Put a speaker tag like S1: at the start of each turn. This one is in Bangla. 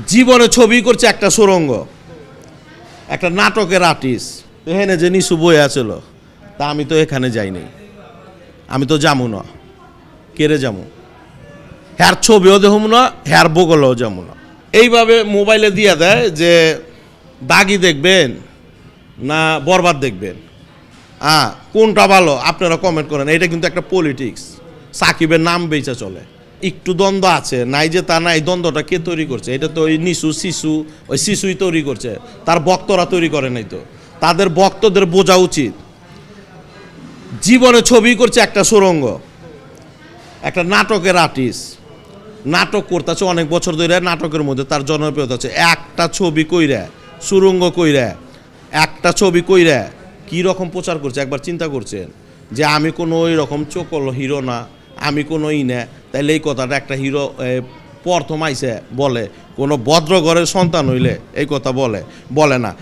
S1: জীবনে ছবি করছে একটা সুরঙ্গ, একটা নাটকের আর্টিস্ট। এখানে যে নিশু বই আছিল, তা আমি তো এখানে যাইনি, আমি তো যাবো না। কেড়ে যাবো, হ্যার ছবিও দেখুম না, হ্যার বগলও যাবো না। এইভাবে মোবাইলে দিয়ে দেয় যে দাগি দেখবেন না বরবাদ দেখবেন, কোনটা ভালো আপনারা কমেন্ট করেন। এটা কিন্তু একটা পলিটিক্স, সাকিবের নাম বেচা চলে। একটু দ্বন্দ্ব আছে, নাই যে তা না। এই দ্বন্দ্বটা কে তৈরি করছে? এটা তো ওই নিশু শিশু, ওই শিশুই তৈরি করছে, তার ভক্তরা তৈরি করে নাই তো। তাদের ভক্তদের বোঝা উচিত, জীবনে ছবি করছে একটা সুরঙ্গ, একটা নাটকের আর্টিস্ট। নাটক করতেছে অনেক বছর ধরে, নাটকের মধ্যে তার জনপ্রিয়তা আছে। একটা ছবি কইরা, সুরঙ্গ কইরা, একটা ছবি কইরা কী রকম প্রচার করছে একবার চিন্তা করছেন? যে আমি কোনো ওই রকম চোকল হিরো না, আমি কোনো না। তাইলে এই কথাটা একটা হিরো প্রথম আইসে বলে, কোনো ভদ্র ঘরের সন্তান হইলে এই কথা বলে না।